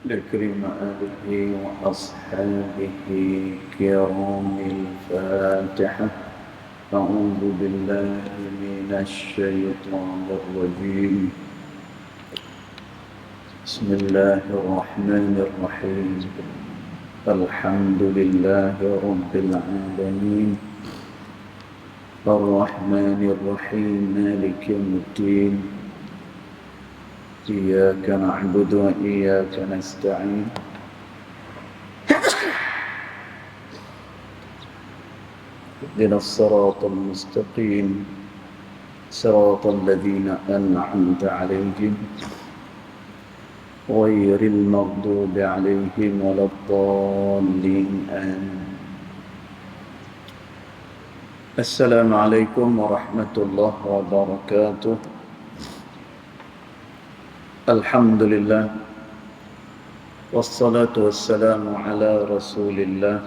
لكريم آله وأصحابه كرام الفاتحة. أعوذ بالله من الشيطان الرجيم. بسم الله الرحمن الرحيم. الحمد لله رب العالمين الرحمن الرحيم مالك يوم الدين. إياك نعبد وإياك نستعين. اهدنا الصراط المستقيم صراط الذين أنعمت عليهم غير المغضوب عليهم ولا الضالين آمين. السلام عليكم ورحمة الله وبركاته. الحمد لله والصلاة والسلام على رسول الله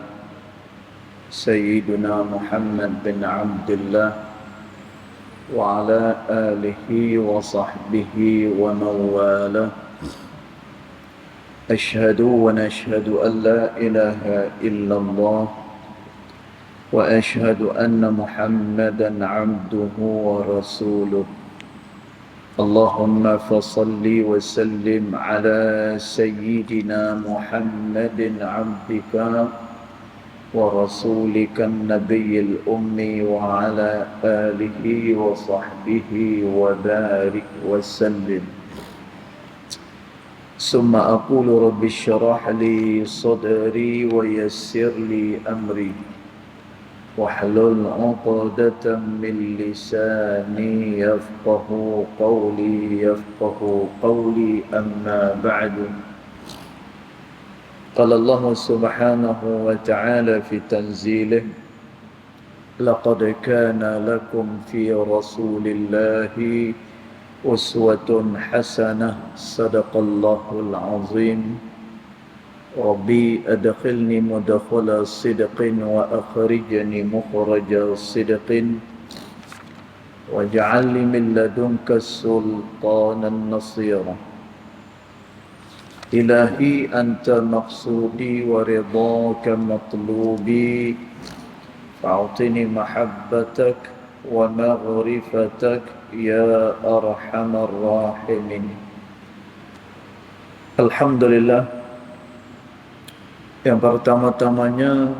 سيدنا محمد بن عبد الله وعلى آله وصحبه ومن والاه. أشهد ونشهد أن لا إله إلا الله وأشهد أن محمدا عبده ورسوله. اللهم فصل وسلم على سيدنا محمد عبدك ورسولك النبي الأمي وعلى آله وصحبه وبارك وسلم. ثم أقول رب اشرح لي صدري ويسر لي أمري واحلل عقدة من لساني يفقه قولي أما بعد. قال الله سبحانه وتعالى في تنزيله: لقد كان لكم في رسول الله أسوة حسنة. صدق الله العظيم. ربي أدخلني مدخل صدق وأخرجني مخرج صدق واجعل لي من لدنك سلطانا نصيرا. إلهي أنت مقصودي ورضاك مطلوبي فأعطني محبتك ومغرفتك يا أرحم الراحمين. Alhamdulillah. Yang pertama-tamanya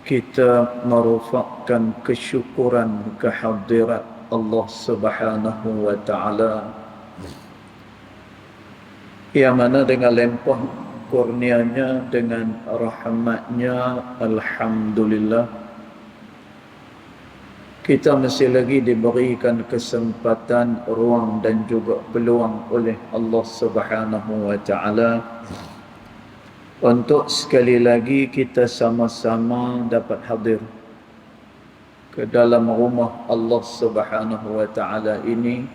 kita merufakkan kesyukuran kehadirat Allah Subhanahu wa taala yang mana dengan limpah kurnianya, dengan rahmatnya, alhamdulillah kita masih lagi diberikan kesempatan, ruang dan juga peluang oleh Allah Subhanahu wa taala untuk sekali lagi kita sama-sama dapat hadir ke dalam rumah Allah Subhanahu wa taala ini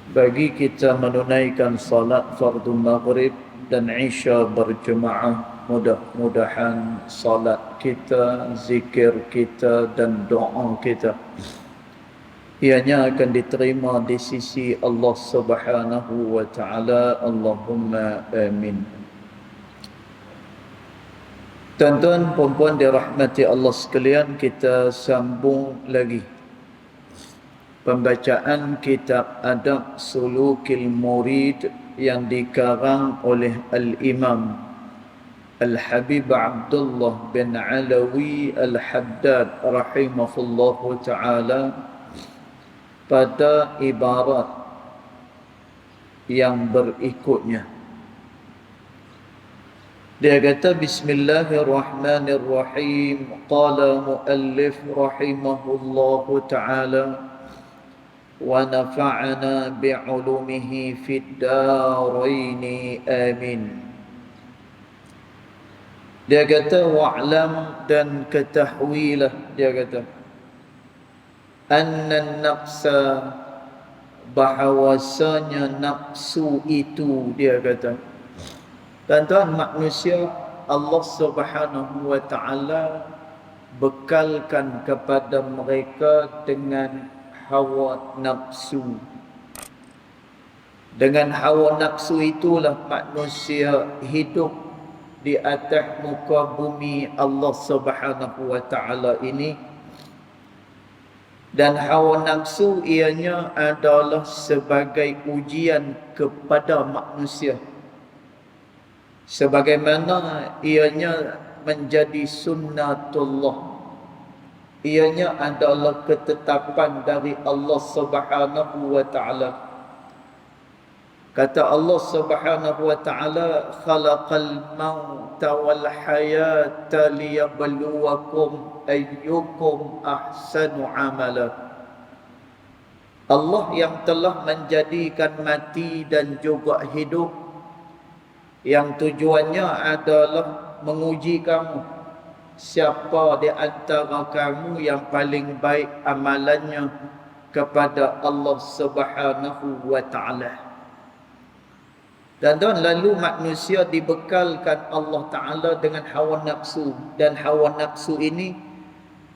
bagi kita menunaikan salat fardu maghrib dan isya berjemaah. Mudah-mudahan salat kita, zikir kita dan doa kita ianya akan diterima di sisi Allah Subhanahu wa taala. Allahumma amin. Tuan-tuan puan-puan dirahmati Allah sekalian, kita sambung lagi pembacaan kitab Adab Sulukil Murid yang dikarang oleh Al-Imam Al-Habib Abdullah bin Alawi Al-Haddad rahimahullahu ta'ala pada ibarat yang berikutnya. Dia kata bismillahirrahmanirrahim. Qala muallif rahimahullahu ta'ala wa nafa'ana bi'ulumihi fid daraini amin. Dia kata wa'lam dan ketahuilah, dia kata anna nafsa, bahawasanya nafsu itu, dia kata tuan-tuan, manusia Allah Subhanahu wa taala bekalkan kepada mereka dengan hawa nafsu. Dengan hawa nafsu itulah manusia hidup di atas muka bumi Allah Subhanahu wa taala ini. Dan hawa nafsu ianya adalah sebagai ujian kepada manusia, sebagaimana ianya menjadi sunnatullah. Ianya adalah ketetapan dari Allah Subhanahu wa taala. Kata Allah Subhanahu wa taala, khalaqal mauta wal hayata liyabluwakum ayyukum ahsanu amala. Allah yang telah menjadikan mati dan juga hidup, yang tujuannya adalah menguji kamu, siapa di antara kamu yang paling baik amalannya kepada Allah Subhanahu wa taala. Dan lalu manusia dibekalkan Allah Ta'ala dengan hawa nafsu. Dan hawa nafsu ini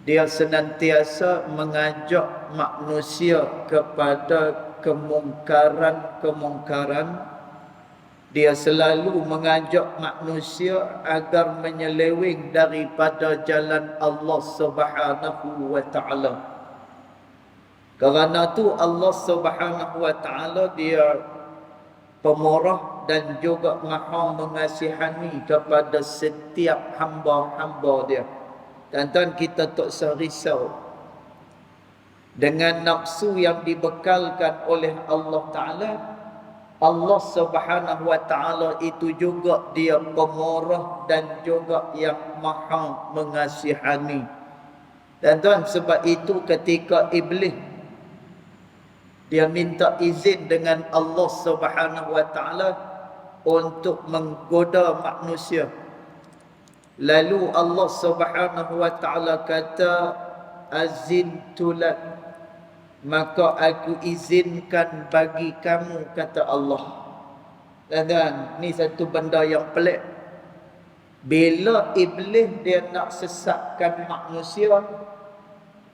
dia senantiasa mengajak manusia kepada kemungkaran-kemungkaran. Dia selalu mengajak manusia agar menyeleweng daripada jalan Allah Subhanahu wa Ta'ala. Kerana tu Allah Subhanahu wa Ta'ala dia pemurah dan juga maha mengasihani kepada setiap hamba-hamba dia. Tuan-tuan, kita tak usah risau dengan nafsu yang dibekalkan oleh Allah Ta'ala. Allah Subhanahu wa Ta'ala itu juga dia pemurah dan juga yang maha mengasihani. Tuan-tuan, sebab itu ketika iblis dia minta izin dengan Allah Subhanahu wa Ta'ala untuk menggoda manusia, lalu Allah Subhanahu wa Ta'ala kata, azintu lak, maka aku izinkan bagi kamu, kata Allah. Dan ni satu benda yang pelik. Bila iblis dia nak sesatkan manusia,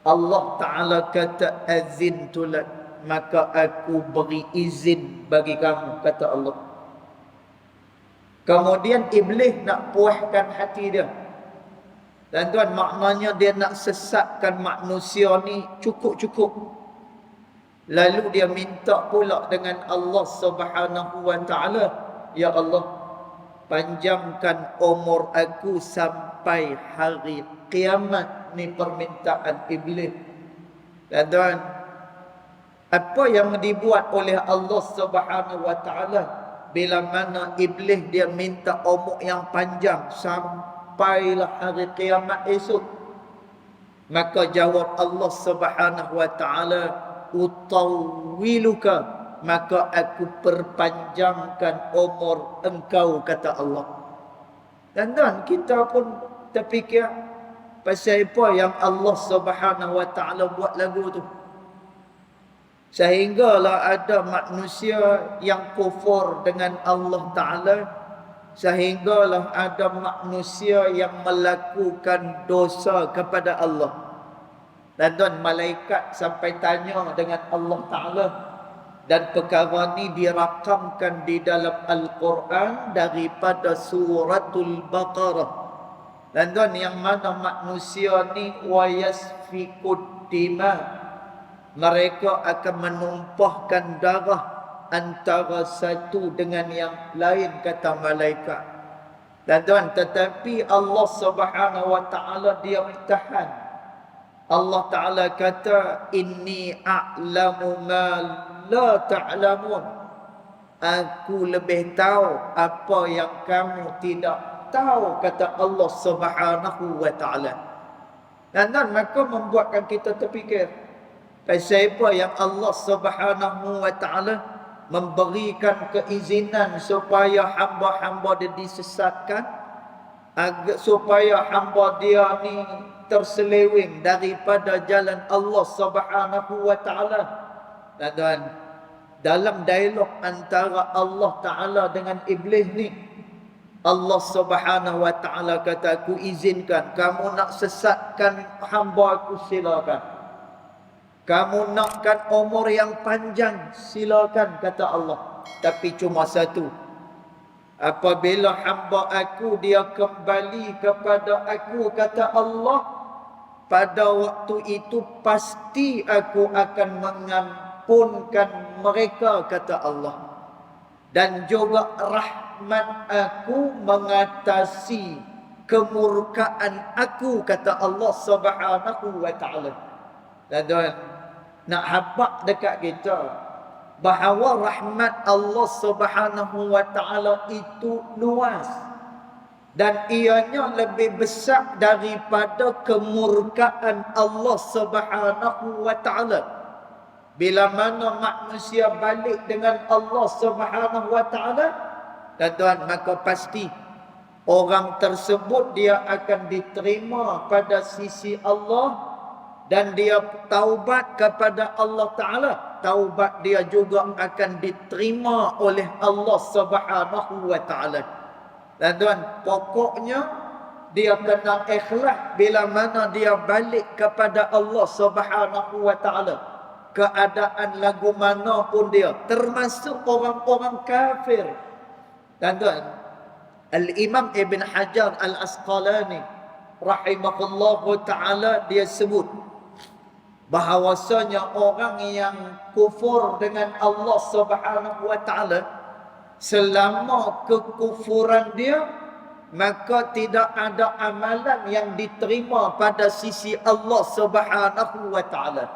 Allah Ta'ala kata azintu lak, maka aku beri izin bagi kamu, kata Allah. Kemudian iblis nak puaskan hati dia. Dan tuan, maknanya dia nak sesatkan manusia ni cukup-cukup. Lalu dia minta pula dengan Allah Subhanahu wa Ta'ala, ya Allah, panjangkan umur aku sampai hari kiamat. Ni permintaan iblis. Dan tuan, apa yang dibuat oleh Allah Subhanahu wa Ta'ala bila mana iblis dia minta umur yang panjang sampailah hari kiamat esok? Maka jawab Allah Subhanahu wa Ta'ala, utawwiluka, maka aku perpanjangkan umur engkau, kata Allah. Dan kita pun terfikir, pasal apa yang Allah Subhanahu wa Ta'ala buat lagu tu? Sehinggalah ada manusia yang kufur dengan Allah Ta'ala, sehinggalah ada manusia yang melakukan dosa kepada Allah. Dan malaikat sampai tanya dengan Allah Ta'ala, dan perkara ni dirakamkan di dalam Al-Quran daripada suratul Baqarah. Dan yang mana manusia ni wa yasfikud dima, mereka akan menumpahkan darah antara satu dengan yang lain, kata malaikat. Dan tetapi Allah Subhanahu wa Ta'ala dia tahan. Allah Ta'ala kata, inni a'lamu ma la ta'lamun, aku lebih tahu apa yang kamu tidak tahu, kata Allah Subhanahu wa Ta'ala. Dan maka membuatkan kita terfikir, pasal apa yang Allah Subhanahu wa Ta'ala memberikan keizinan supaya hamba-hamba dia disesatkan, agar supaya hamba dia ni terseleweng daripada jalan Allah Subhanahu wa Ta'ala. Dan dalam dialog antara Allah Ta'ala dengan iblis ni, Allah Subhanahu wa Ta'ala kata, aku izinkan kamu nak sesatkan hamba aku, silakan. Kamu nakkan umur yang panjang, silakan, kata Allah. tapi cuma satu. Apabila hamba aku dia kembali kepada aku, kata Allah, pada waktu itu pasti aku akan mengampunkan mereka, kata Allah. Dan juga rahmat aku mengatasi kemurkaan aku, kata Allah Subhanahu wa ta'ala. Dan nak habaq dekat kita bahawa rahmat Allah Subhanahu wa ta'ala itu luas dan ianya lebih besar daripada kemurkaan Allah Subhanahu wa ta'ala. Bila mana manusia balik dengan Allah Subhanahu wa ta'ala, tuan-tuan, maka pasti orang tersebut dia akan diterima pada sisi Allah dan dia taubat kepada Allah Ta'ala. Taubat dia juga akan diterima oleh Allah Subhanahu wa ta'ala. Dan tuan, pokoknya dia kena ikhlas bila mana dia balik kepada Allah Subhanahu wa ta'ala. Keadaan lagu mana pun dia, termasuk orang-orang kafir. Dan tuan, Al-Imam Ibn Hajar Al-Asqalani rahimahullahu ta'ala, dia sebut bahawasanya orang yang kufur dengan Allah Subhanahu wa ta'ala, selama kekufuran dia, maka tidak ada amalan yang diterima pada sisi Allah Subhanahu wa ta'ala.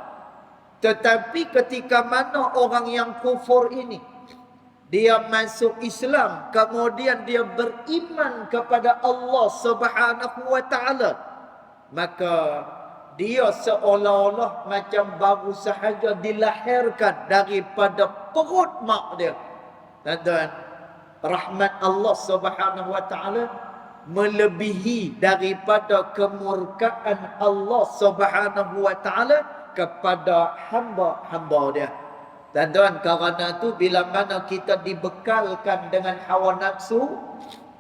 Tetapi ketika mana orang yang kufur ini dia masuk Islam, kemudian dia beriman kepada Allah Subhanahu wa ta'ala, maka dia seolah-olah macam baru sahaja dilahirkan daripada perut mak dia. Dan rahmat Allah Subhanahu wa ta'ala melebihi daripada kemurkaan Allah Subhanahu wa ta'ala kepada hamba-hamba dia. Dan tuan, kerana tu bila mana kita dibekalkan dengan hawa nafsu,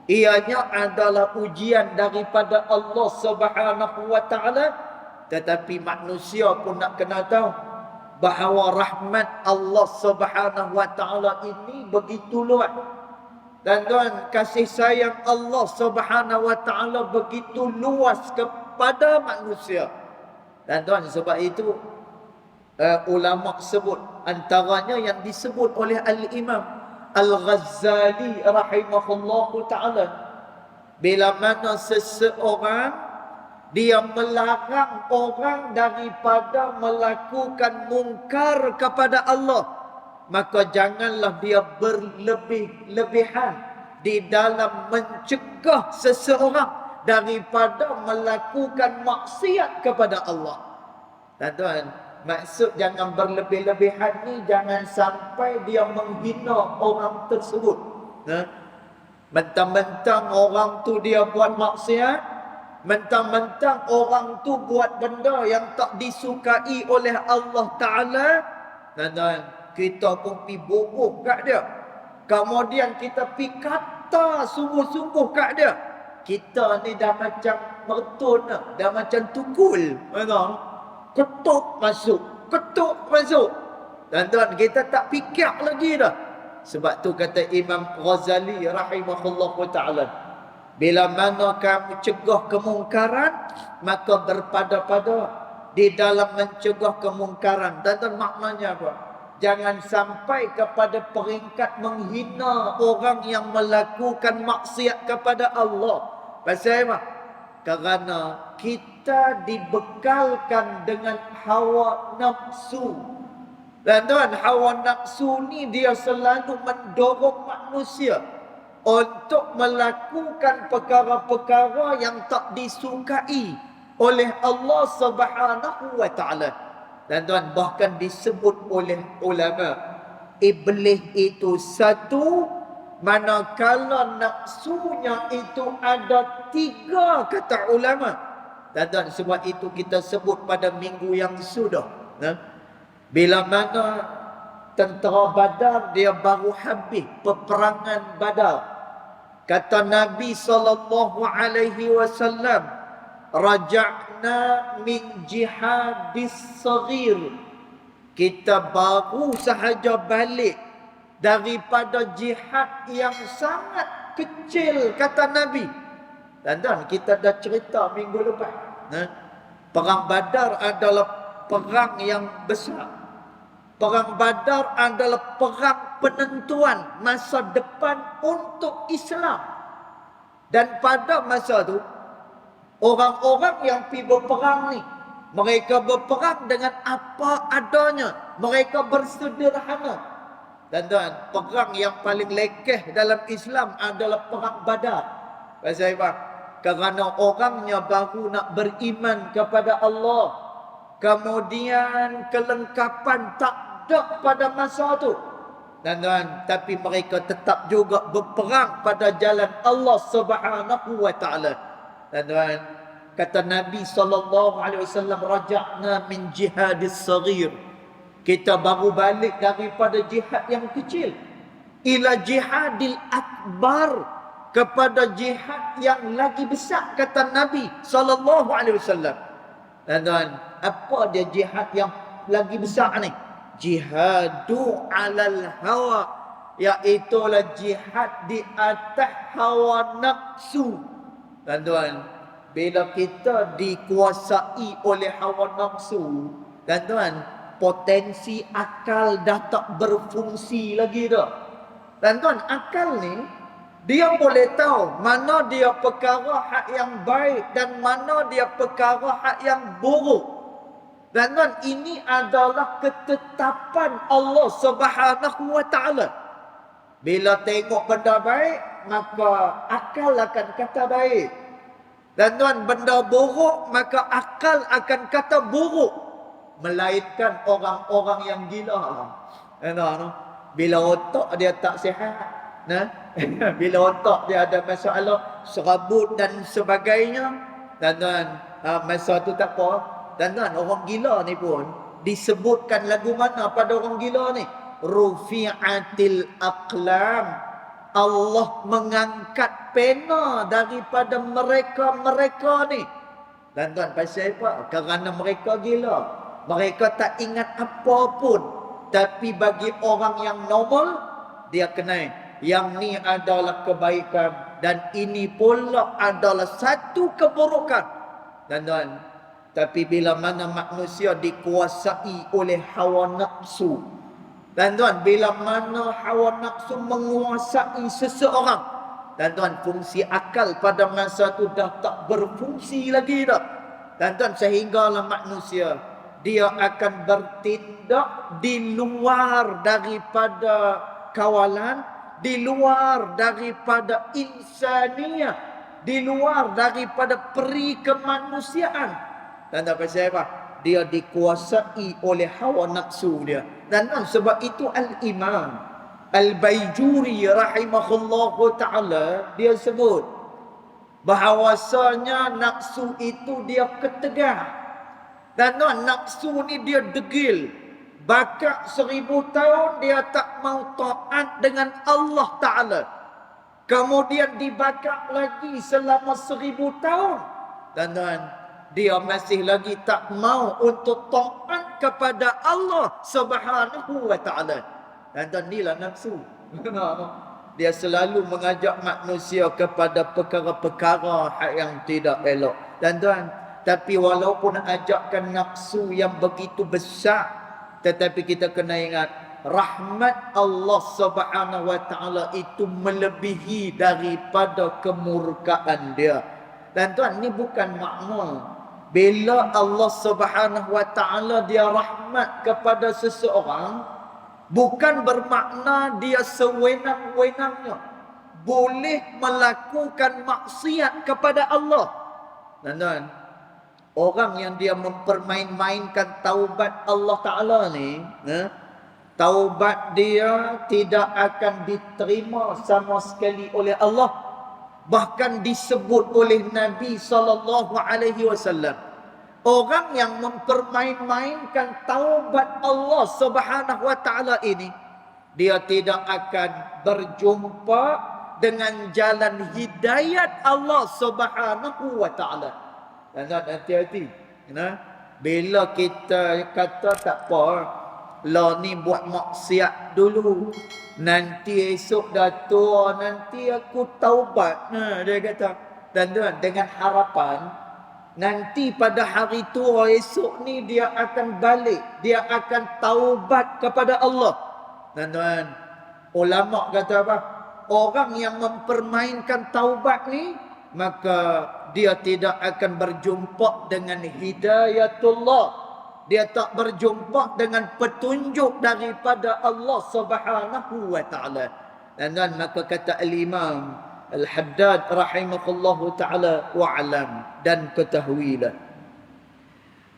ianya adalah ujian daripada Allah Subhanahu wa ta'ala. Tetapi manusia pun nak kena tahu bahawa rahmat Allah Subhanahu wa ta'ala ini begitu luas. Dan tuan, kasih sayang Allah Subhanahu wa ta'ala begitu luas kepada manusia. Dan tuan, sebab itu ulama sebut, antaranya yang disebut oleh Al-Imam Al-Ghazali rahimahullahu ta'ala, bila mana seseorang dia melarang orang daripada melakukan mungkar kepada Allah, maka janganlah dia berlebih-lebihan di dalam mencegah seseorang daripada melakukan maksiat kepada Allah. Tuan, maksud jangan berlebih-lebihan ni, jangan sampai dia menghina orang tersebut. Mentang-mentang orang tu dia buat maksiat, mentang-mentang orang tu buat benda yang tak disukai oleh Allah Ta'ala, dan kita pun pergi bubuh kat dia, kemudian kita pergi kata sungguh-sungguh kat dia. Kita ni dah macam mertun, dah macam tukul, ketuk masuk. Dan tuan, kita tak fikir lagi dah. Sebab tu kata Imam Ghazali rahimahullahu ta'ala, bila mana kamu cegah kemungkaran, maka berpada-pada di dalam mencegah kemungkaran. Dan maknanya apa? Jangan sampai kepada peringkat menghina orang yang melakukan maksiat kepada Allah. Pasal apa? Kerana kita dibekalkan dengan hawa nafsu. Dan tuan, hawa nafsu ni dia selalu mendorong manusia untuk melakukan perkara-perkara yang tak disukai oleh Allah Subhanahu wa ta'ala. Dan tuan, bahkan disebut oleh ulama, iblis itu satu, manakala nafsunya itu ada tiga, kata ulama. Dan tuan, sebab itu kita sebut pada minggu yang sudah, bila mana tentera Badar dia baru habis peperangan Badar, kata Nabi SAW, raja'na min jihadis saghir, kita baru sahaja balik daripada jihad yang sangat kecil, kata Nabi. Dan kita dah cerita minggu lepas, Perang Badar adalah perang yang besar. Perang Badar adalah perang penentuan masa depan untuk Islam. Dan pada masa itu, orang-orang yang pergi berperang ni, mereka berperang dengan apa adanya. Mereka bersederhana. Dan perang yang paling lekeh dalam Islam adalah perang Badar. Pasal apa? Kerana orangnya baru nak beriman kepada Allah. Kemudian kelengkapan tak ada pada masa tu. Dan tapi mereka tetap juga berperang pada jalan Allah Subhanahu wa taala. Dan kata Nabi SAW, raja'na min jihadis saghir. Kita baru balik daripada jihad yang kecil ila jihadil akbar, kepada jihad yang lagi besar, kata Nabi SAW. Dan apa dia jihad yang lagi besar ni? Jihadu alal hawa, iaitulah jihad di atas hawa nafsu. Dan bila kita dikuasai oleh hawa nafsu, dan potensi akal dah tak berfungsi lagi dah. Dan akal ni, dia boleh tahu mana dia perkara hak yang baik dan mana dia perkara hak yang buruk. Dan ini adalah ketetapan Allah Subhanahu wa taala. Bila tengok benda baik, maka akal akan kata baik. Dan benda buruk, maka akal akan kata buruk. Melainkan orang-orang yang gila. Bila otak dia tak sihat, bila otak dia ada masalah serabut dan sebagainya, dan masa tu tak apa. Dan orang gila ni pun disebutkan lagu mana pada orang gila ni? Rufi'atil aqlam. Allah mengangkat pena daripada mereka ni. Dan pasal apa? Kerana mereka gila. Mereka tak ingat apa pun. Tapi bagi orang yang normal, dia kenal yang ni adalah kebaikan dan ini pula adalah satu keburukan. Dan tapi bila mana manusia dikuasai oleh hawa nafsu, dan bila mana hawa nafsu menguasai seseorang, dan fungsi akal pada masa tu dah tak berfungsi lagi dah. Dan sehinggalah manusia dia akan bertindak di luar daripada kawalan, di luar daripada insaniah, di luar daripada peri kemanusiaan. Dan pasal apa? Dia dikuasai oleh hawa nafsu dia. Dan sebab itu Al-Imam Al-Baijuri rahimahullahu ta'ala, dia sebut bahawasanya nafsu itu dia ketegar. Dan nafsu ni dia degil. Bakar 1000 tahun dia tak mau taat dengan Allah Ta'ala. Kemudian dibakar lagi selama 1000 tahun. Dan dia masih lagi tak mau untuk taat kepada Allah Subhanahu wa Ta'ala. Dan inilah nafsu. Dia selalu mengajak manusia kepada perkara-perkara yang tidak elok. Dan tapi walaupun ajakkan nafsu yang begitu besar, tetapi kita kena ingat, rahmat Allah Subhanahu wa taala itu melebihi daripada kemurkaan dia. Dan ini bukan makna bila Allah Subhanahu wa taala dia rahmat kepada seseorang, bukan bermakna dia sewenang-wenangnya boleh melakukan maksiat kepada Allah. Dan orang yang dia mempermain-mainkan taubat Allah Ta'ala ni, taubat dia tidak akan diterima sama sekali oleh Allah. Bahkan disebut oleh Nabi SAW, orang yang mempermain-mainkan taubat Allah Subhanahu wa Ta'ala ini, dia tidak akan berjumpa dengan jalan hidayat Allah Subhanahu wa Ta'ala. Dan hati-hati. Bila kita kata tak apa, Lah ni buat maksiat dulu. Nanti esok dah tua, nanti aku taubat. Nah, dia kata. Dan tuan, dengan harapan nanti pada hari tua esok ni dia akan balik, dia akan taubat kepada Allah. Dan tuan, ulama kata apa? Orang yang mempermainkan taubat ni, maka dia tidak akan berjumpa dengan hidayatullah. Dia tak berjumpa dengan petunjuk daripada Allah Subhanahu wa taala. Dan maka kata al-Imam Al-Haddad rahimahullahu taala wa'lam, dan ketahuilah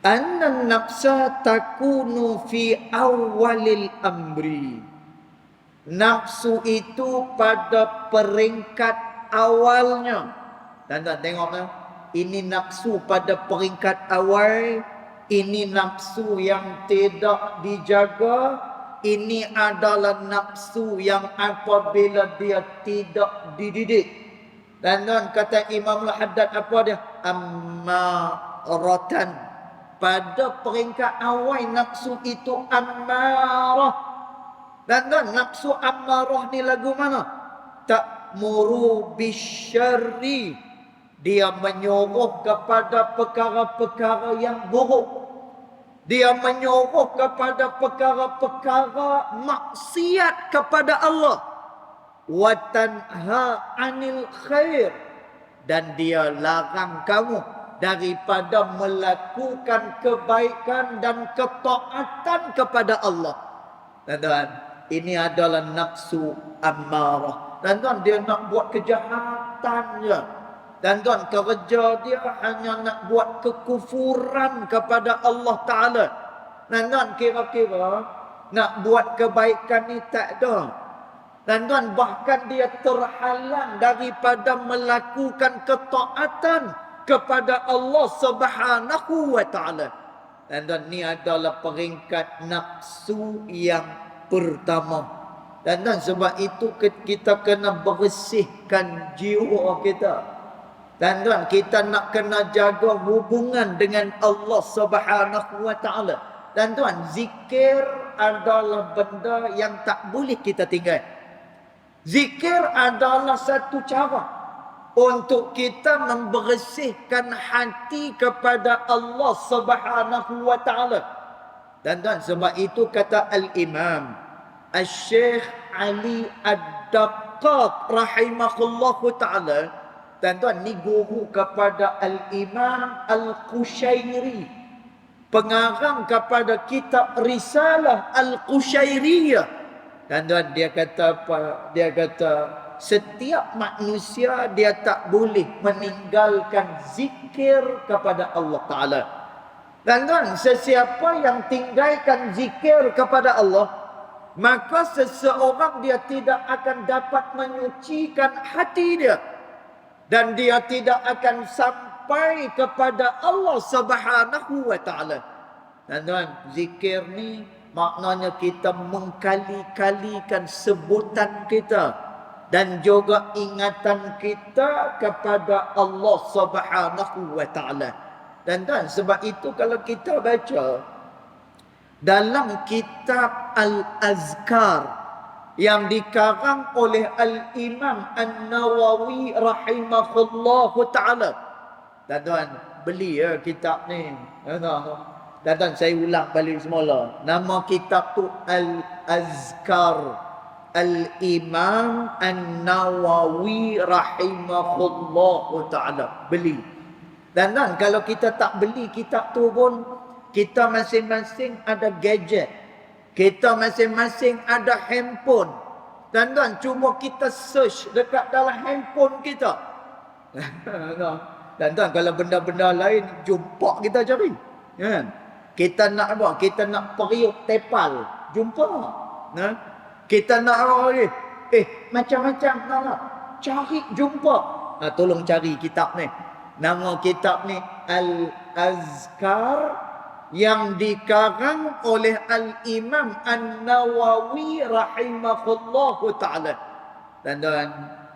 anna nafsa takunu fi awalil amri. Nafsu itu pada peringkat awalnya. Dan tengoklah, ini nafsu pada peringkat awal. Ini nafsu yang tidak dijaga. Ini adalah nafsu yang apabila dia tidak dididik. Dan kata Imam Al-Haddad apa dia? Ammaratan. Pada peringkat awal nafsu itu ammarah. Dan nafsu ammarah ni lagu mana? Ta'muru bisyarri. Dia menyuruh kepada perkara-perkara yang buruk. Dia menyuruh kepada perkara-perkara maksiat kepada Allah. Wa tanha 'anil khair. Dan dia larang kamu daripada melakukan kebaikan dan ketaatan kepada Allah. Tuan-tuan, ini adalah nafsu ammarah. Dan tuan, dia nak buat kejahatan je. Dan tuan, kerja dia hanya nak buat kekufuran kepada Allah Ta'ala. Dan tuan, kira-kira nak buat kebaikan ni tak ada. Dan tuan, bahkan dia terhalang daripada melakukan ketaatan kepada Allah Subhanahu wa Ta'ala. Dan tuan, ni adalah peringkat nafsu yang pertama. Dan tuan, sebab itu kita kena bersihkan jiwa kita. Dan tuan, kita nak kena jaga hubungan dengan Allah Subhanahu wa taala. Dan tuan, zikir adalah benda yang tak boleh kita tinggal. Zikir adalah satu cara untuk kita membersihkan hati kepada Allah Subhanahu wa taala. Dan tuan, sebab itu kata al-Imam Al-Syekh Ali Ad-Daqqaq rahimahullahu taala. Dan tuan, ni guru kepada Al-Imam Al-Qushairi, pengarang kepada kitab Risalah Al-Qushairiyah. Dan tuan, dia kata apa? Dia kata setiap manusia dia tak boleh meninggalkan zikir kepada Allah Ta'ala. Dan tuan, sesiapa yang tinggalkan zikir kepada Allah, maka seseorang dia tidak akan dapat menyucikan hati dia. Dan dia tidak akan sampai kepada Allah Subhanahu wa taala. Dan tuan, zikir ni maknanya kita mengkali-kalikan sebutan kita dan juga ingatan kita kepada Allah Subhanahu wa taala. Dan tuan, sebab itu kalau kita baca dalam kitab Al-Azkar yang dikarang oleh Al-Imam An-Nawawi rahimahullahu ta'ala. Dan tuan, beli ya kitab ni. Dan tuan, saya ulang balik semula. Nama kitab tu Al-Azkar, Al-Imam An-Nawawi rahimahullahu ta'ala. Beli. Dan tuan, kalau kita tak beli kitab tu pun, kita masing-masing ada gadget. Kita masing-masing ada handphone. Dan tuan, cuma kita search dekat dalam handphone kita. Dan tuan, kalau benda-benda lain, jumpa kita cari. Kita nak apa? Kita nak periuk tepal. Jumpa. Kita nak apa lagi? Macam-macam nak. Cari, jumpa. Tolong cari kitab ni. Nama kitab ni Al-Azkar, yang dikarang oleh Al-Imam An-Nawawi rahimahullahu ta'ala. Dan tuan,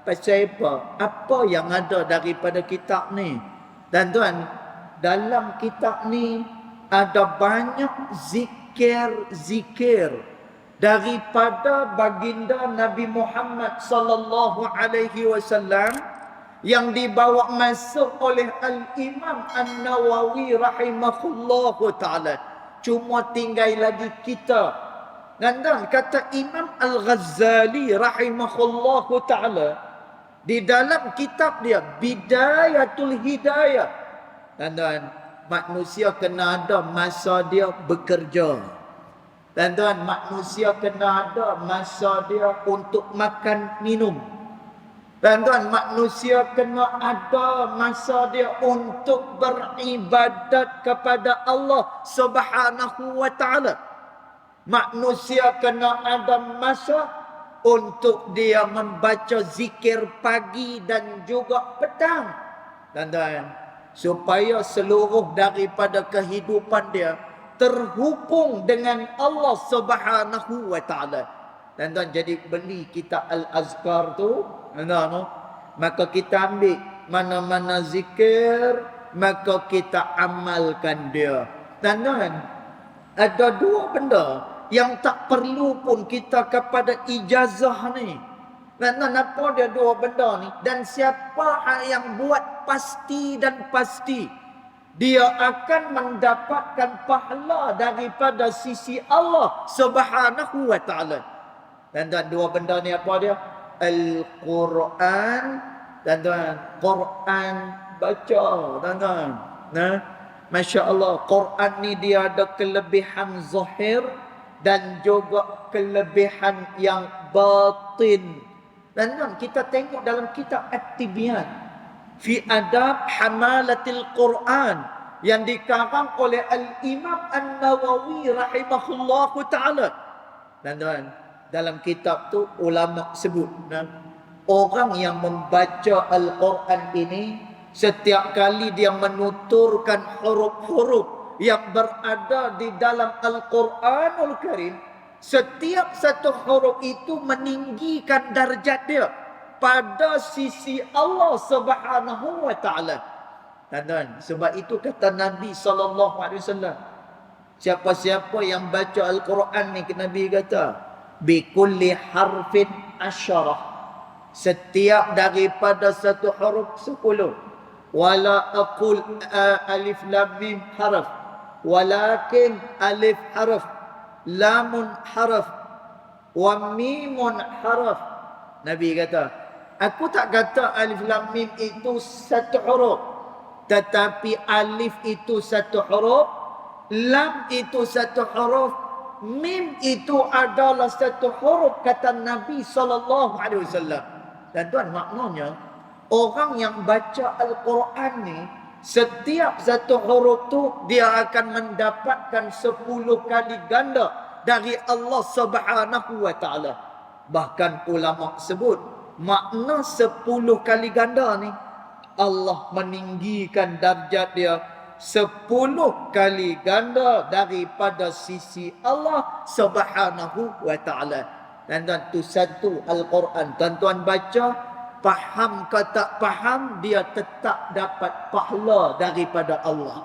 pasal apa? Apa yang ada daripada kitab ni? Dan tuan, dalam kitab ni ada banyak zikir-zikir daripada baginda Nabi Muhammad sallallahu alaihi wasallam yang dibawa masuk oleh Al-Imam An-Nawawi rahimahullahu taala. Cuma tinggal lagi kita. Dan kata Imam Al-Ghazali rahimahullahu taala di dalam kitab dia Bidayatul Hidayah, dan manusia kena ada masa dia bekerja. Dan manusia kena ada masa dia untuk makan minum. Dan manusia kena ada masa dia untuk beribadat kepada Allah Subhanahu wa taala. Manusia kena ada masa untuk dia membaca zikir pagi dan juga petang. Dan supaya seluruh daripada kehidupan dia terhubung dengan Allah Subhanahu wa taala. Dan jadi beli kitab Al-Azkar tu, maka kita ambil mana-mana zikir, maka kita amalkan dia. Dan ada dua benda yang tak perlu pun kita kepada ijazah ni. Dan apa dia dua benda ni? Dan siapa yang buat pasti dan pasti, dia akan mendapatkan pahala daripada sisi Allah Subhanahu wa taala. Dan dua benda ni apa dia? Al-Quran dan Quran baca. Nah, Masya Allah, Quran ni dia ada kelebihan zahir dan juga kelebihan yang batin. Dan kita tengok dalam kitab At-Tibyan fi adab hamalatil Quran yang dikarang oleh Al-Imam An-Nawawi rahimahullahu ta'ala. Dan dalam kitab tu ulama sebut, orang yang membaca Al-Quran ini, setiap kali dia menuturkan huruf-huruf yang berada di dalam Al-Quranul Karim, setiap satu huruf itu meninggikan darjat dia pada sisi Allah Subhanahu wa taala. Dan sebab itu kata Nabi SAW, siapa-siapa yang baca Al-Quran ni, Nabi kata, bikulli harfin asyarah, setiap daripada satu huruf 10. Wala aqul alif lam mim harf, walakin alif harf, lamun harf, wa mimun harf. Nabi kata, aku tak kata alif lam mim itu satu huruf, tetapi alif itu satu huruf, lam itu satu huruf, mim itu adalah satu huruf, kata Nabi SAW. Dan maknanya, orang yang baca Al-Quran ni, setiap satu huruf tu dia akan mendapatkan 10 kali ganda dari Allah Subhanahu wa taala. Bahkan ulama sebut, makna 10 kali ganda ni, Allah meninggikan darjat dia 10 kali ganda daripada sisi Allah Subhanahu wa taala. Dan tu satu Al-Quran, tuan-tuan baca, faham ke tak faham, dia tetap dapat pahala daripada Allah.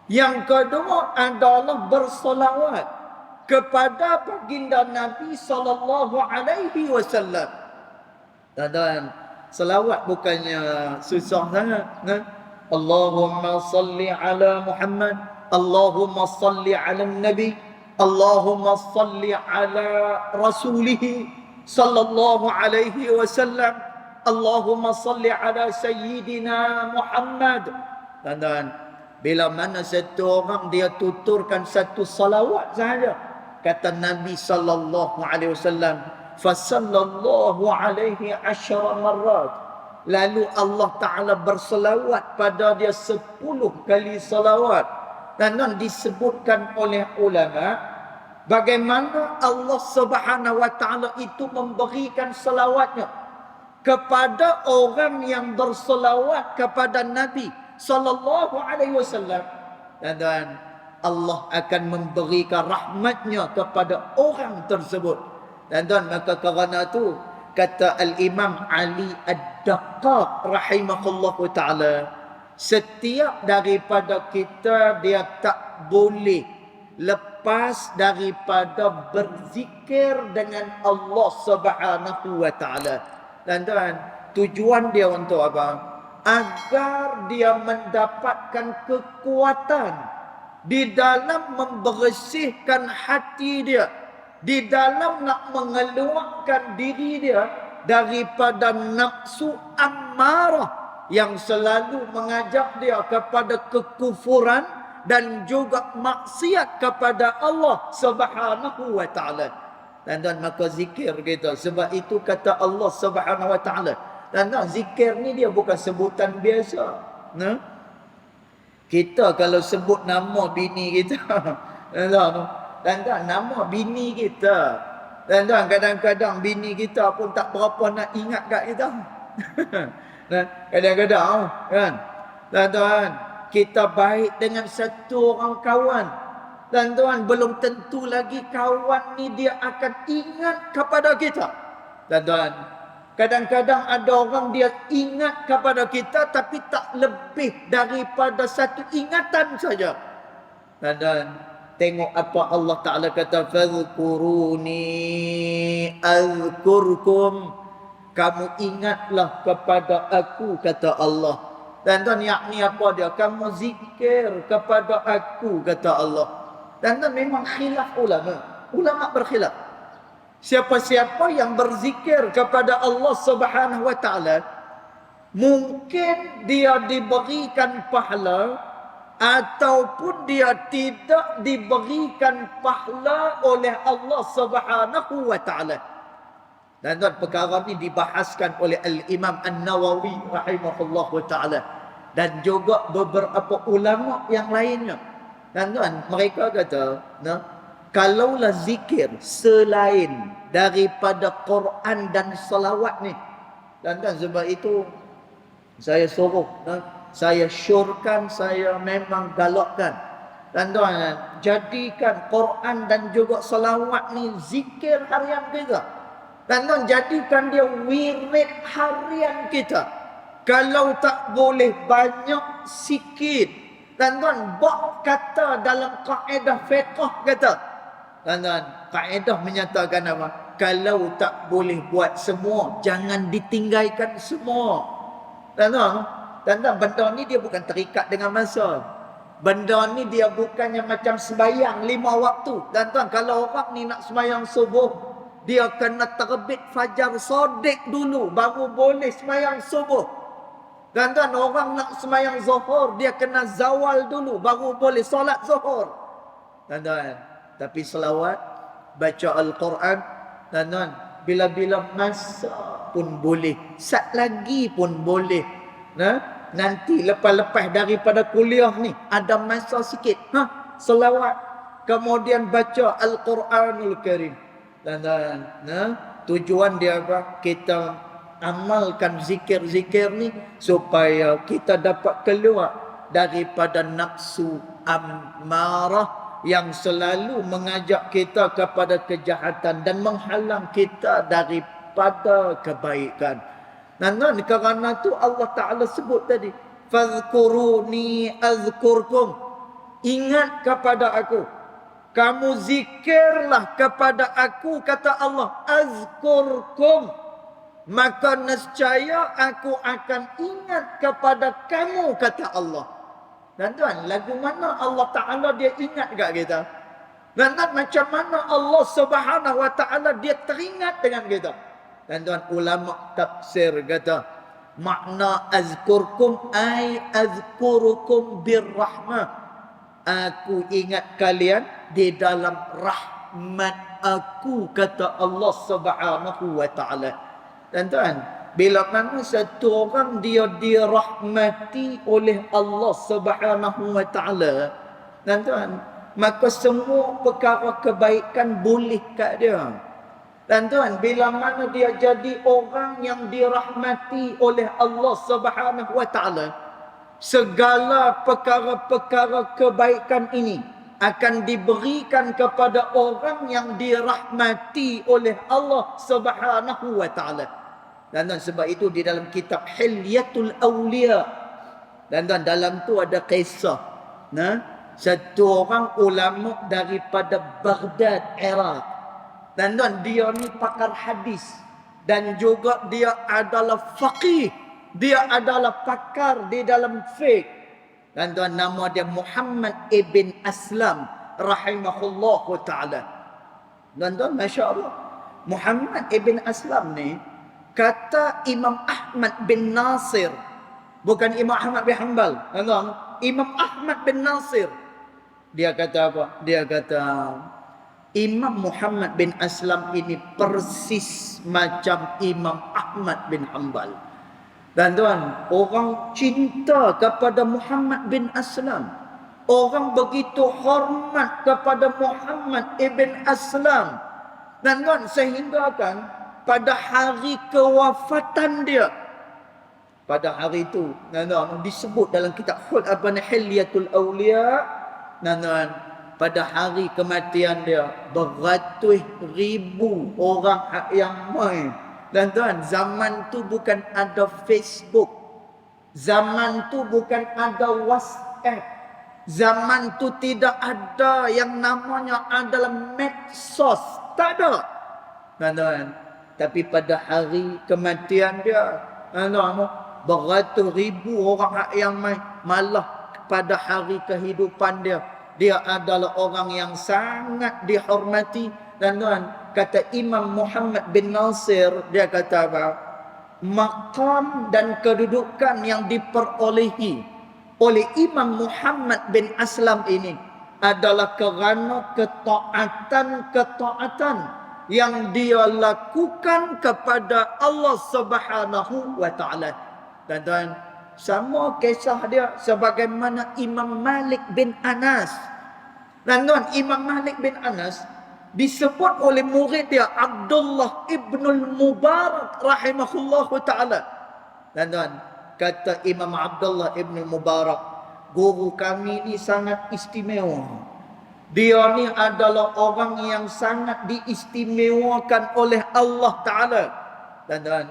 Yang kedua adalah bersolawat kepada baginda Nabi sallallahu alaihi wasallam. Dan selawat bukannya susah sangat, Allahumma salli ala Muhammad, Allahumma salli ala Nabi, Allahumma salli ala Rasulih sallallahu alaihi wasallam, Allahumma salli ala Sayyidina Muhammad. Dan bila mana satu orang dia tuturkan satu salawat sahaja, kata Nabi sallallahu alaihi wasallam, fa sallallahu alaihi 10 marrat, lalu Allah Ta'ala berselawat pada dia 10 kali salawat. Dan disebutkan oleh ulama bagaimana Allah Subhanahu wa taala itu memberikan selawatnya kepada orang yang berselawat kepada Nabi sallallahu alaihi wasallam. Dan Allah akan memberikan rahmatnya kepada orang tersebut. Dan maka kerana itu kata Al-Imam Ali Ad-Daqqaq rahimahullahu ta'ala, setiap daripada kita dia tak boleh lepas daripada berzikir dengan Allah Subhanahu wa taala. Dan tuan, tujuan dia untuk apa? Agar dia mendapatkan kekuatan di dalam membersihkan hati dia, di dalam nak mengeluarkan diri dia daripada nafsu ammarah yang selalu mengajak dia kepada kekufuran dan juga maksiat kepada Allah Subhanahu wa taala. Dan maka zikir kita, sebab itu kata Allah Subhanahu wa taala. Dan zikir ni dia bukan sebutan biasa. Nah, kita kalau sebut nama bini kita, dan nama bini kita, dan kadang-kadang bini kita pun tak berapa nak ingat kat kita. Nah, kadang-kadang kan, dan kita baik dengan satu orang kawan, dan belum tentu lagi kawan ni dia akan ingat kepada kita. Dan kadang-kadang ada orang dia ingat kepada kita tapi tak lebih daripada satu ingatan saja. Dan tengok apa Allah Ta'ala kata, fadhkuruni azkurkum. Kamu ingatlah kepada aku, kata Allah. Dan yakni apa dia? Kamu zikir kepada aku, kata Allah. Dan memang khilaf ulama. Ulama berkhilaf. Siapa-siapa yang berzikir kepada Allah Subhanahu wa taala, mungkin dia diberikan pahala ataupun dia tidak diberikan pahala oleh Allah Subhanahu wa taala. Dan perkara ini dibahaskan oleh Al-Imam An-Nawawi rahimahullahu taala dan juga beberapa ulama yang lainnya. Dan mereka kata, kalaulah zikir selain daripada Quran dan salawat ni, dan sebab itu saya suruh, saya syorkan, saya memang galakkan, dan jadikan Quran dan juga salawat ni zikir harian kita. Dan jadikan dia wirid harian kita. Kalau tak boleh banyak, sikit. Dan bab kata dalam kaedah fiqh kata, dan kaedah menyatakan apa? Kalau tak boleh buat semua, jangan ditinggalkan semua. Dan benda ni dia bukan terikat dengan masa. Benda ni dia bukannya macam sembahyang 5 waktu. Dan kalau orang ni nak sembahyang subuh, dia kena terbit fajar sodik dulu baru boleh sembahyang subuh. Dan orang nak sembahyang zuhur, dia kena zawal dulu baru boleh solat zuhur. Dan tapi selawat, baca Al-Quran, dan bila-bila masa pun boleh, sat lagi pun boleh. Nanti lepas-lepas daripada kuliah ni ada masa sikit, selawat, kemudian baca Al-Quranul Karim. Dan tujuan dia apa? Kita amalkan zikir-zikir ni supaya kita dapat keluar daripada nafsu ammarah yang selalu mengajak kita kepada kejahatan dan menghalang kita daripada kebaikan. Dan kerana tu Allah Ta'ala sebut tadi, fadhkuruni azkurkum. Ingat kepada aku, kamu zikirlah kepada aku, kata Allah, azkurkum, maka nescaya aku akan ingat kepada kamu, kata Allah. Dan lagu mana Allah Ta'ala dia ingat kat kita? Dan macam mana Allah Subhanahu wa taala dia teringat dengan kita? Dan ulama tafsir kata, makna azkurkum ay azkurukum birrahmah. Aku ingat kalian di dalam rahmat aku, kata Allah Subhanahu wa taala. Dan bila mana satu orang dia dirahmati oleh Allah Subhanahu wa taala, dan maka semua perkara kebaikan boleh kat dia. Dan bila mana dia jadi orang yang dirahmati oleh Allah Subhanahu wa taala, segala perkara-perkara kebaikan ini akan diberikan kepada orang yang dirahmati oleh Allah Subhanahu wa taala. Dan sebab itu di dalam kitab Hilyatul Awliya, Dan tuan, dalam tu ada kisah. Nah, satu orang ulama daripada Baghdad, Iraq. Dan tuan, dia ni pakar hadis. Dan juga dia adalah faqih. Dia adalah pakar di dalam fiqh. Dan tuan, nama dia Muhammad ibn Aslam rahimahullahu ta'ala. Dan tuan, Masya Allah, Muhammad ibn Aslam ni, kata Imam Ahmad bin Nasir, bukan Imam Ahmad bin Hanbal, Imam Ahmad bin Nasir, dia kata apa? Dia kata Imam Muhammad bin Aslam ini persis macam Imam Ahmad bin Hanbal. Dan tuan, orang cinta kepada Muhammad bin Aslam. Orang begitu hormat kepada Muhammad ibn Aslam. Dan tuan, sehingga kan pada hari kewafatan dia, pada hari itu, disebut dalam kitab Hilyatul Awliya, pada hari kematian dia, beratus ribu orang yang main. Dan tuan, zaman tu bukan ada Facebook. Zaman tu bukan ada WhatsApp. Zaman tu tidak ada yang namanya adalah medsos. Tak ada. Dan tuan, tapi pada hari kematian dia, beratus ribu orang yang main. Malah pada hari kehidupan dia, dia adalah orang yang sangat dihormati. Dan tuan, kata Imam Muhammad bin Nasir, dia kata apa? Maqam dan kedudukan yang diperolehi oleh Imam Muhammad bin Aslam ini adalah kerana ketaatan yang dia lakukan kepada Allah Subhanahu wa taala. Dan tuan, sama kisah dia sebagaimana Imam Malik bin Anas. Dan tuan, Imam Malik bin Anas disebut oleh murid dia Abdullah ibnul Mubarak rahimahullahu ta'ala. Dan tuan, kata Imam Abdullah ibnul Mubarak, guru kami ni sangat istimewa. Dia ni adalah orang yang sangat diistimewakan oleh Allah Ta'ala. Dan tuan,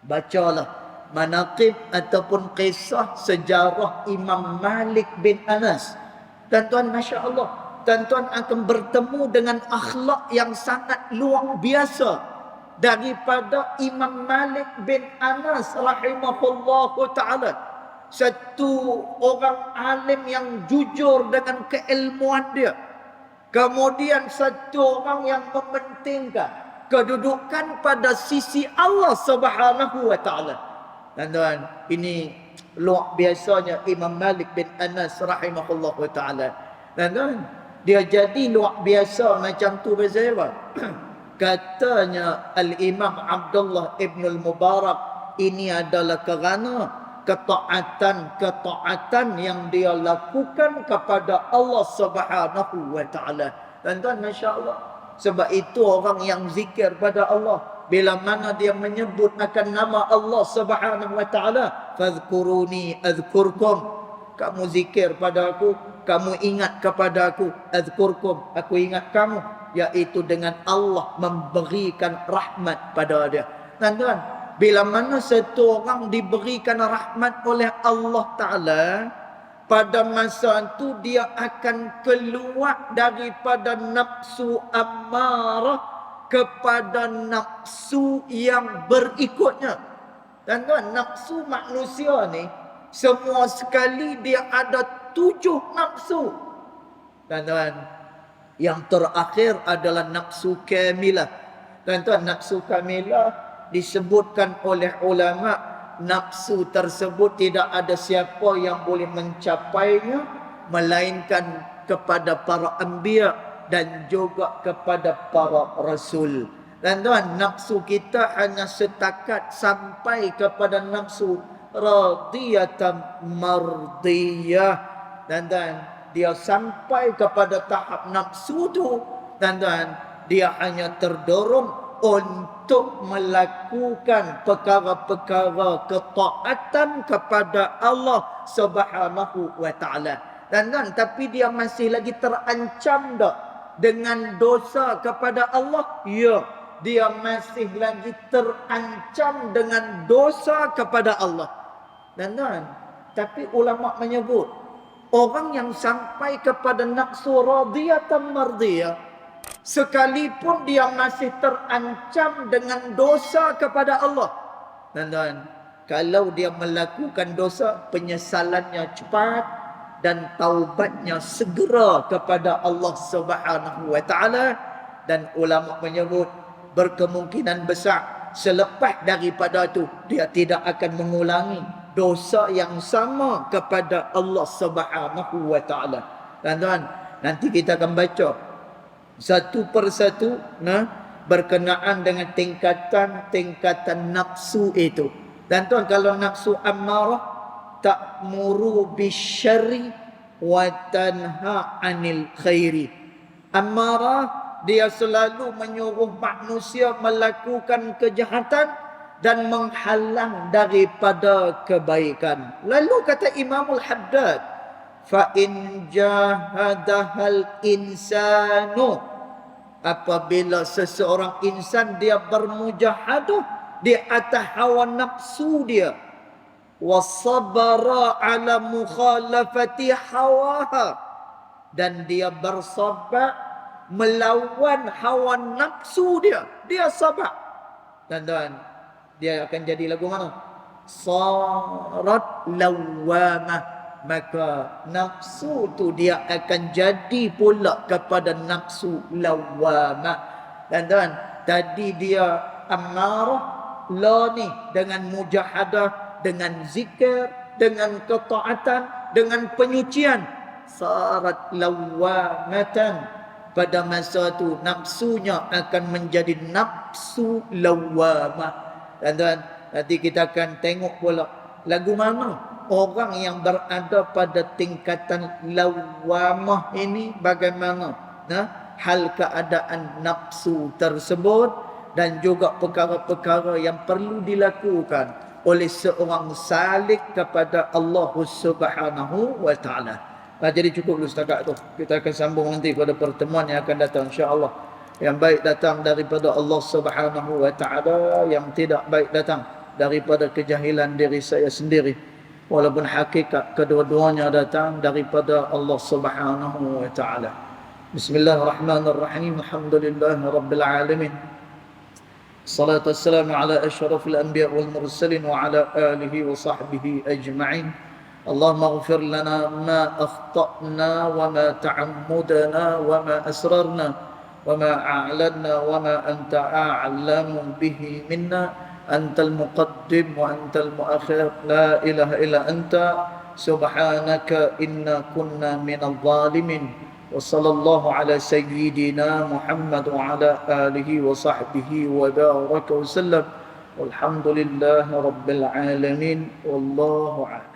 bacalah manaqib ataupun kisah sejarah Imam Malik bin Anas. Dan tuan, Masya Allah, dan tuan akan bertemu dengan akhlak yang sangat luar biasa daripada Imam Malik bin Anas rahimahullahu ta'ala. Satu orang alim yang jujur dengan keilmuan dia. Kemudian satu orang yang mementingkan kedudukan pada sisi Allah Subhanahu wa ta'ala. Dan tuan, ini luar biasanya Imam Malik bin Anas rahimahullahu ta'ala. Dan tuan, dia jadi luar biasa macam tu berzera. Katanya Al-Imam Abdullah ibn al-Mubarak, ini adalah kerana ketaatan yang dia lakukan kepada Allah Subhanahu wa ta'ala. Dan tuan, Masya Allah, sebab itu orang yang zikir pada Allah, bila mana dia menyebut akan nama Allah Subhanahu wa ta'ala, fadhkuruni adhkurkum, kamu zikir pada aku, kamu ingat kepada aku, azkurkum, aku ingat kamu, iaitu dengan Allah memberikan rahmat pada dia. Dan tuan, bila mana satu orang diberikan rahmat oleh Allah Ta'ala, pada masa itu dia akan keluar daripada nafsu ammarah kepada nafsu yang berikutnya. Dan tuan, nafsu manusia ni semua sekali dia ada 7 nafsu. Dan tuan, yang terakhir adalah nafsu kamilah. Dan tuan, nafsu kamilah disebutkan oleh ulama, nafsu tersebut tidak ada siapa yang boleh mencapainya melainkan kepada para anbiya dan juga kepada para rasul. Dan tuan, nafsu kita hanya setakat sampai kepada nafsu radiyatan mardiyah. Dan tuan, dia sampai kepada tahap nafsu tu, dan tuan, dia hanya terdorong untuk melakukan perkara-perkara ketaatan kepada Allah Subhanahu wa ta'ala. Dan tuan, tapi dia masih lagi terancam tak dengan dosa kepada Allah? Ya, dia masih lagi terancam dengan dosa kepada Allah. Dan tuan, Tapi ulama menyebut orang yang sampai kepada nafsu radiyatan mardiyah, sekalipun dia masih terancam dengan dosa kepada Allah. Dan kalau dia melakukan dosa, penyesalannya cepat dan taubatnya segera kepada Allah Subhanahu wa taala. Dan ulama menyebut berkemungkinan besar selepas daripada itu dia tidak akan mengulangi dosa yang sama kepada Allah Subhanahu wa taala. Tuan-tuan, nanti kita akan baca satu persatu berkenaan dengan tingkatan nafsu itu. Dan tuan, kalau nafsu ammarah, ta'muru bisyarri wa tanha 'anil khairi. Ammarah, dia selalu menyuruh manusia melakukan kejahatan dan menghalang daripada kebaikan. Lalu kata Imamul Haddad, fa in jahadahal insanu, apabila seseorang insan dia bermujahadah di atas hawa nafsu dia, wasabara ala mukhalafati hawaha, dan dia bersabar melawan hawa nafsu dia, dia sabar. Dan dia akan jadi lagu mana? Sarat lawamah, maka nafsu tu dia akan jadi pula kepada nafsu lawamah. Dan tadi dia ammarah, la ni dengan mujahadah, dengan zikir, dengan ketaatan, dengan penyucian, sarat lawamatan. Pada masa itu nafsunya akan menjadi nafsu lawamah. Dan nanti kita akan tengok pula lagu mana orang yang berada pada tingkatan lawamah ini, bagaimana hal keadaan nafsu tersebut, dan juga perkara-perkara yang perlu dilakukan oleh seorang salik kepada Allah Subhanahu wa taala. Jadi cukup dulu setakat tu. Kita akan sambung nanti pada pertemuan yang akan datang, insya-Allah. Yang baik datang daripada Allah Subhanahu wa taala, yang tidak baik datang daripada kejahilan diri saya sendiri. Walaupun hakikat kedua-duanya datang daripada Allah Subhanahu wa taala. Bismillahirrahmanirrahim. Alhamdulillahirabbil alamin. Salatu wassalamu ala asyrafil anbiya wal mursalin wa ala alihi wa sahbihi ajma'in. اللهم اغفر لنا ما أخطأنا وما تعمدنا وما أسررنا وما أعلنا وما أنت أعلم به منا. أنت المقدم وأنت المؤخر، لا إله إلا أنت سبحانك إنا كنا من الظالمين. وصلى الله على سيدنا محمد وعلى آله وصحبه وبارك وسلم. والحمد لله رب العالمين والله أعلم.